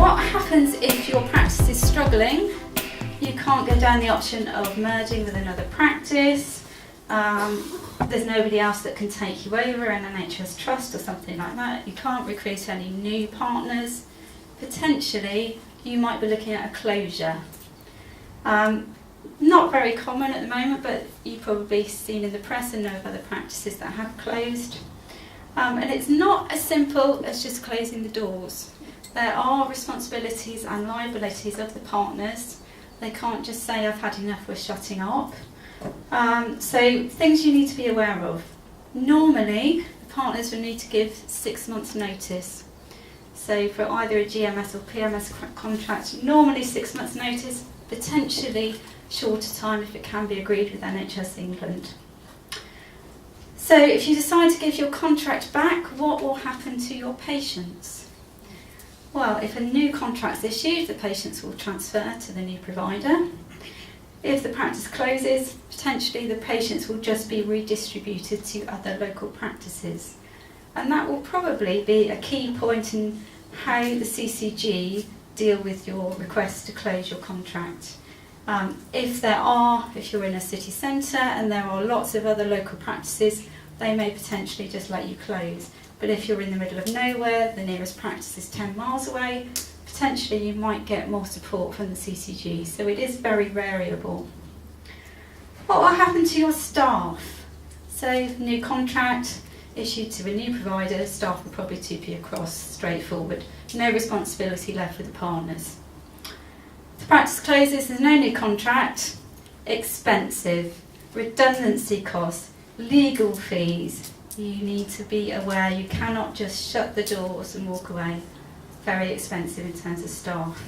what happens if your practice is struggling? You can't go down the option of merging with another practice. There's nobody else that can take you over, an NHS trust or something like that. You can't recruit any new partners. Potentially, you might be looking at a closure. Not very common at the moment, but you've probably seen in the press and know of other practices that have closed. And it's not as simple as just closing the doors. There are responsibilities and liabilities of the partners. They can't just say, I've had enough, we're shutting up. So things you need to be aware of. Normally, the partners will need to give 6 months notice. So for either a GMS or PMS contract, normally 6 months notice, potentially shorter time if it can be agreed with NHS England. So if you decide to give your contract back, what will happen to your patients? Well, if a new contract is issued, the patients will transfer to the new provider. If the practice closes, potentially the patients will just be redistributed to other local practices. And that will probably be a key point in how the CCG deal with your request to close your contract. If you're in a city centre and there are lots of other local practices, they may potentially just let you close. But if you're in the middle of nowhere, the nearest practice is 10 miles away, potentially you might get more support from the CCG. So it is very variable. What will happen to your staff? So new contract issued to a new provider, staff will probably 2p across, straightforward. No responsibility left with the partners. The practice closes, there's no new contract, expensive, redundancy costs, legal fees. You need to be aware you cannot just shut the doors and walk away. Very expensive in terms of staff.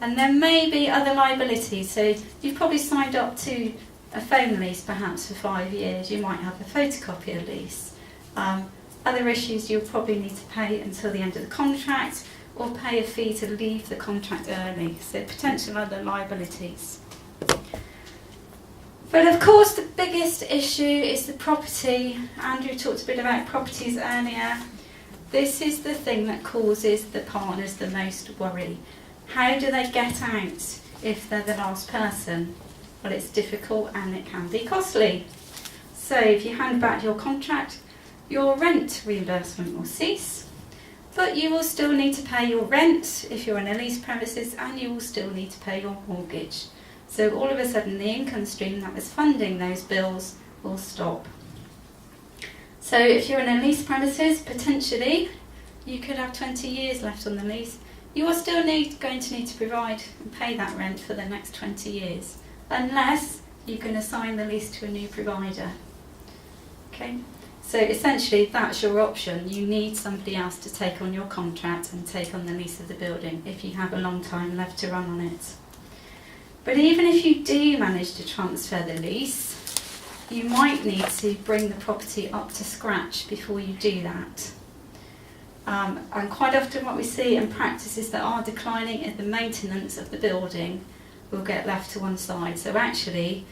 And there may be other liabilities. So you've probably signed up to a phone lease perhaps for 5 years. You might have a photocopier lease. Other issues you'll probably need to pay until the end of the contract, or pay a fee to leave the contract early. So potential other liabilities. But of course the biggest issue is the property. Andrew talked a bit about properties earlier. This is the thing that causes the partners the most worry. How do they get out if they're the last person? Well, it's difficult and it can be costly. So if you hand back your contract, your rent reimbursement will cease, but you will still need to pay your rent if you're in a leased premises, and you will still need to pay your mortgage. So all of a sudden the income stream that was funding those bills will stop. So if you're in a leased premises, potentially you could have 20 years left on the lease. You are still going to need to provide and pay that rent for the next 20 years, unless you can assign the lease to a new provider. Okay? So essentially that's your option. You need somebody else to take on your contract and take on the lease of the building if you have a long time left to run on it. But even if you do manage to transfer the lease, you might need to bring the property up to scratch before you do that. And quite often what we see in practices that are declining is the maintenance of the building will get left to one side. So actually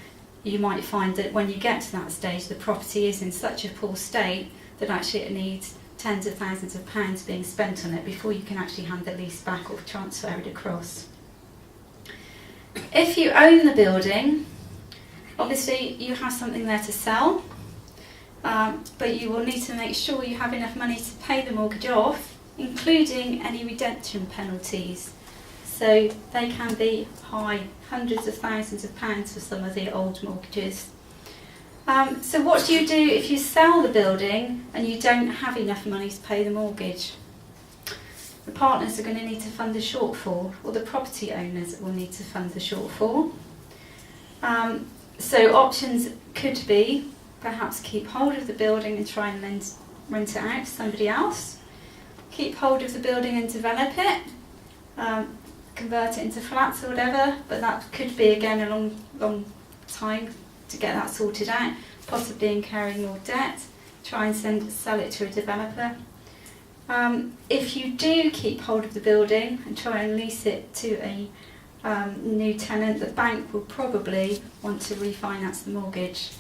you might find that when you get to that stage, the property is in such a poor state that actually it needs tens of thousands of pounds being spent on it before you can actually hand the lease back or transfer it across. If you own the building, obviously you have something there to sell, but you will need to make sure you have enough money to pay the mortgage off, including any redemption penalties. So they can be high, hundreds of thousands of pounds for some of the old mortgages. So what do you do if you sell the building and you don't have enough money to pay the mortgage? The partners are going to need to fund the shortfall, or the property owners will need to fund the shortfall. So options could be perhaps keep hold of the building and try and rent it out to somebody else. Keep hold of the building and develop it. Convert it into flats or whatever, but that could be again a long time to get that sorted out, possibly incurring more debt. Try and sell it to a developer. If you do keep hold of the building and try and lease it to a new tenant, the bank will probably want to refinance the mortgage.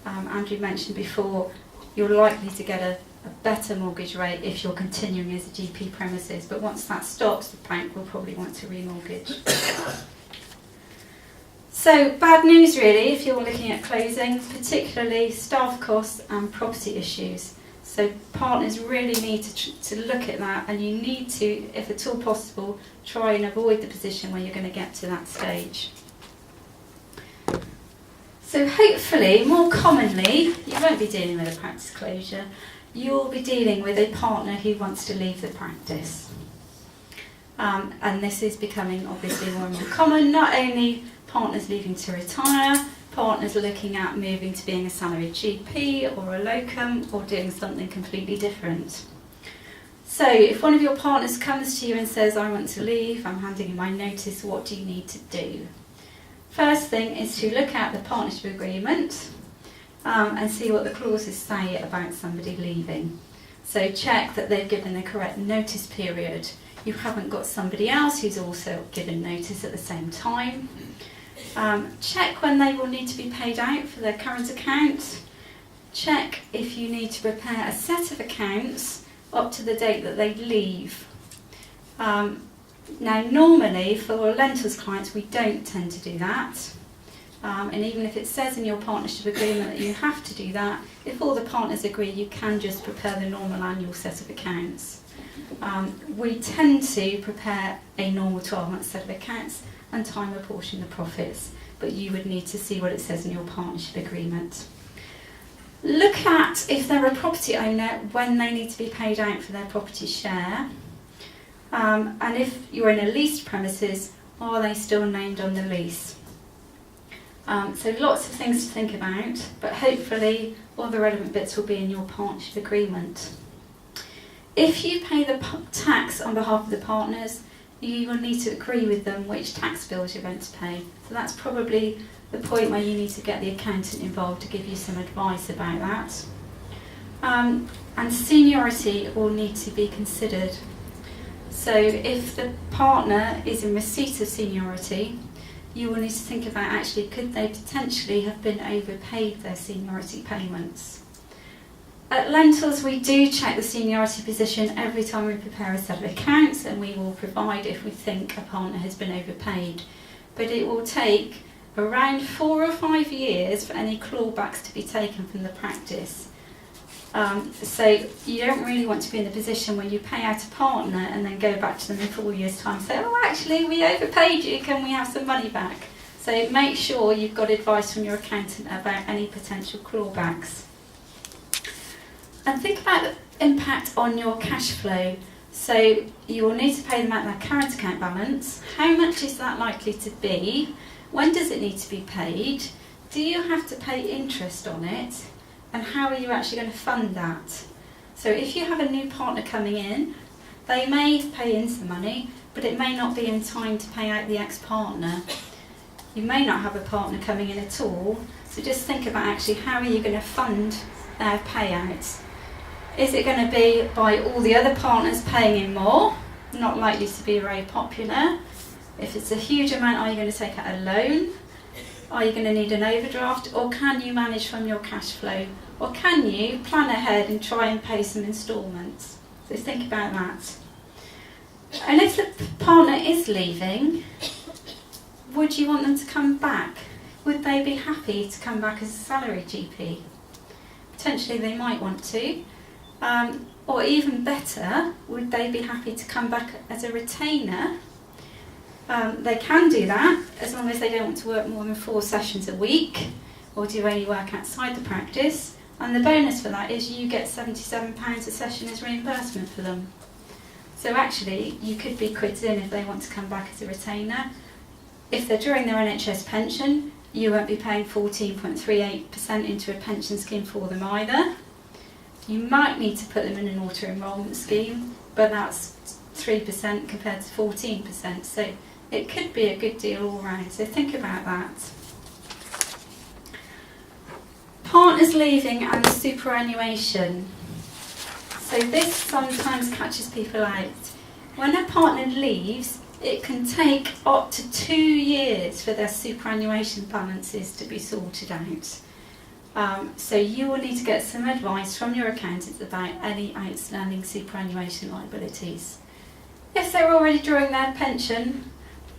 Andrew mentioned before, you're likely to get a better mortgage rate if you're continuing as a GP premises, but once that stops, the bank will probably want to remortgage. So bad news really if you're looking at closing, particularly staff costs and property issues. So partners really need to look at that, and you need to, if at all possible, try and avoid the position where you're going to get to that stage. So hopefully, more commonly, you won't be dealing with a practice closure. You'll be dealing with a partner who wants to leave the practice. And this is becoming obviously more and more common, not only partners leaving to retire, partners looking at moving to being a salaried GP or a locum or doing something completely different. So if one of your partners comes to you and says, I want to leave, I'm handing in my notice, what do you need to do? First thing is to look at the partnership agreement and see what the clauses say about somebody leaving. So check that they've given the correct notice period. You haven't got somebody else who's also given notice at the same time. Check when they will need to be paid out for their current account. Check if you need to prepare a set of accounts up to the date that they leave. Now normally for Lentells clients we don't tend to do that, and even if it says in your partnership agreement that you have to do that, if all the partners agree you can just prepare the normal annual set of accounts. We tend to prepare a normal 12-month set of accounts and time apportion the profits, but you would need to see what it says in your partnership agreement. Look at if they're a property owner when they need to be paid out for their property share, and if you're in a leased premises, are they still named on the lease? So lots of things to think about, but hopefully all the relevant bits will be in your partnership agreement. If you pay the tax on behalf of the partners, you will need to agree with them which tax bills you're going to pay. So that's probably the point where you need to get the accountant involved to give you some advice about that. And seniority will need to be considered. So if the partner is in receipt of seniority, you will need to think about actually could they potentially have been overpaid their seniority payments. At Lentells we do check the seniority position every time we prepare a set of accounts, and we will provide if we think a partner has been overpaid. But it will take around 4 or 5 years for any clawbacks to be taken from the practice. So you don't really want to be in the position where you pay out a partner and then go back to them in 4 years' time and say, oh actually we overpaid you, can we have some money back? So make sure you've got advice from your accountant about any potential clawbacks. And think about the impact on your cash flow. So you will need to pay them out their current account balance. How much is that likely to be? When does it need to be paid? Do you have to pay interest on it? And how are you actually going to fund that? So if you have a new partner coming in, they may pay in some money, but it may not be in time to pay out the ex-partner. You may not have a partner coming in at all, so just think about actually how are you going to fund their payouts. Is it going to be by all the other partners paying in more? Not likely to be very popular. If it's a huge amount, are you going to take out a loan? Are you going to need an overdraft? Or can you manage from your cash flow? Or can you plan ahead and try and pay some instalments? So think about that. And if the partner is leaving, would you want them to come back? Would they be happy to come back as a salary GP? Potentially they might want to. Or even better, would they be happy to come back as a retainer? They can do that as long as they don't want to work more than 4 sessions a week or do any work outside the practice. And the bonus for that is you get £77 a session as reimbursement for them. So actually you could be quid in if they want to come back as a retainer. If they're drawing their NHS pension, you won't be paying 14.38% into a pension scheme for them either. You might need to put them in an auto-enrolment scheme, but that's 3% compared to 14%. So it could be a good deal all round. So think about that. Partners leaving and superannuation. So this sometimes catches people out. When a partner leaves, it can take up to 2 years for their superannuation balances to be sorted out. So you will need to get some advice from your accountants about any outstanding superannuation liabilities. If they're already drawing their pension,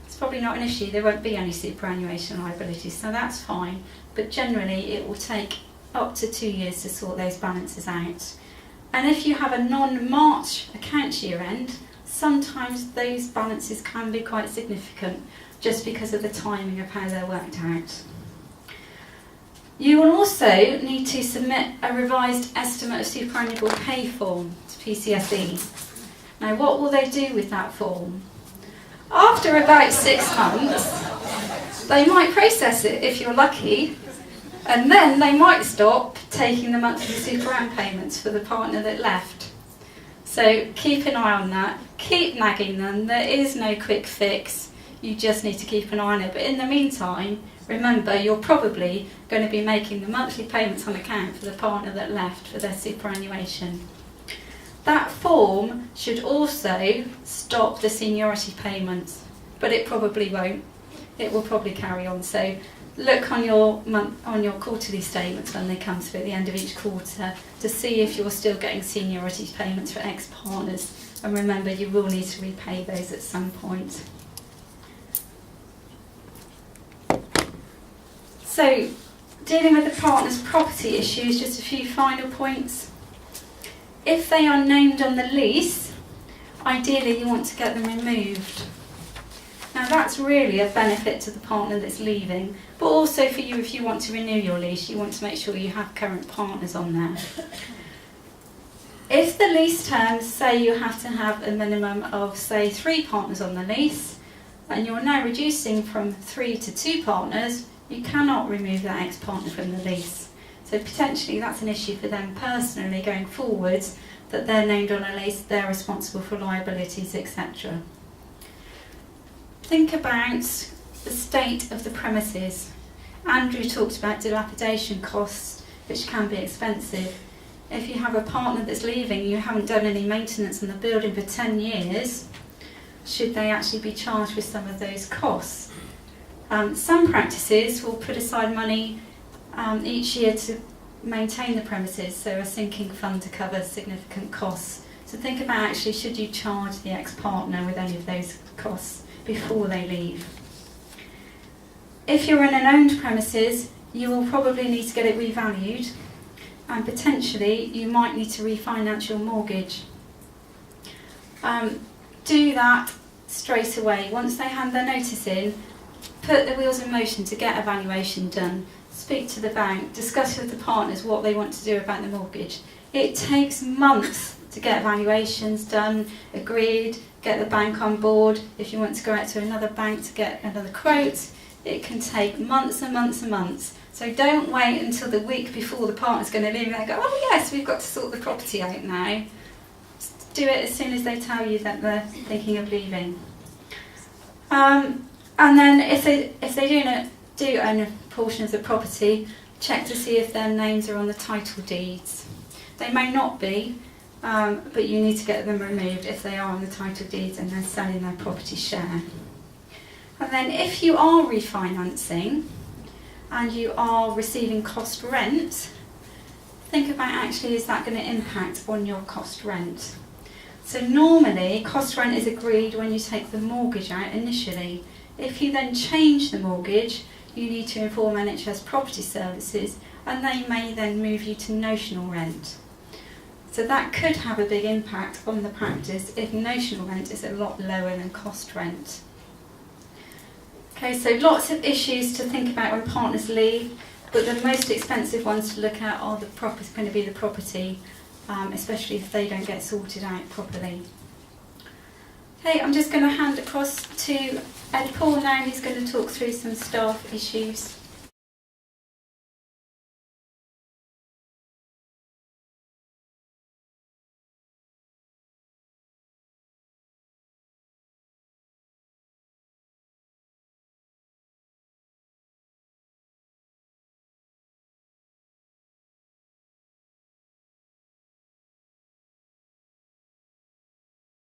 it's probably not an issue. There won't be any superannuation liabilities, so that's fine. But generally, it will take up to 2 years to sort those balances out. And if you have a non-March account year end, sometimes those balances can be quite significant just because of the timing of how they're worked out. You will also need to submit a revised estimate of superannuable pay form to PCSE. Now, what will they do with that form? After about 6 months, they might process it if you're lucky, and then they might stop taking the monthly superann payments for the partner that left. So keep an eye on that. Keep nagging them. There is no quick fix. You just need to keep an eye on it. But in the meantime, remember, you're probably going to be making the monthly payments on account for the partner that left for their superannuation. That form should also stop the seniority payments, but it probably won't. It will probably carry on. So look on your quarterly statements when they come through at the end of each quarter to see if you're still getting seniority payments for ex-partners. And remember, you will need to repay those at some point. So, dealing with the partner's property issues, just a few final points. If they are named on the lease, ideally you want to get them removed. Now that's really a benefit to the partner that's leaving, but also for you if you want to renew your lease, you want to make sure you have current partners on there. If the lease terms say you have to have a minimum of, say, 3 partners on the lease, and you're now reducing from 3 to 2 partners, you cannot remove that ex-partner from the lease. So potentially that's an issue for them personally going forwards, that they're named on a lease, they're responsible for liabilities, etc. Think about the state of the premises. Andrew talked about dilapidation costs, which can be expensive. If you have a partner that's leaving, you haven't done any maintenance on the building for 10 years, should they actually be charged with some of those costs? Some practices will put aside money each year to maintain the premises, so a sinking fund to cover significant costs. So think about actually, should you charge the ex-partner with any of those costs before they leave? If you're in an owned premises, you will probably need to get it revalued, and potentially you might need to refinance your mortgage. Do that straight away. Once they hand their notice in, put the wheels in motion to get a valuation done. Speak to the bank, discuss with the partners what they want to do about the mortgage. It takes months to get valuations done, agreed, get the bank on board. If you want to go out to another bank to get another quote, it can take months and months and months. So don't wait until the week before the partner's going to leave and they go, oh yes, we've got to sort the property out now. Just do it as soon as they tell you that they're thinking of leaving. And then if they do own a portion of the property, check to see if their names are on the title deeds. They may not be, but you need to get them removed if they are on the title deeds and they're selling their property share. And then if you are refinancing and you are receiving cost rent, think about actually, is that going to impact on your cost rent? So normally cost rent is agreed when you take the mortgage out initially. If you then change the mortgage, you need to inform NHS Property Services, and they may then move you to notional rent. So that could have a big impact on the practice if notional rent is a lot lower than cost rent. Okay, so lots of issues to think about when partners leave, but the most expensive ones to look at are going to be the property, especially if they don't get sorted out properly. Okay, I'm just going to hand across to Ed Paul now, who's going to talk through some staff issues.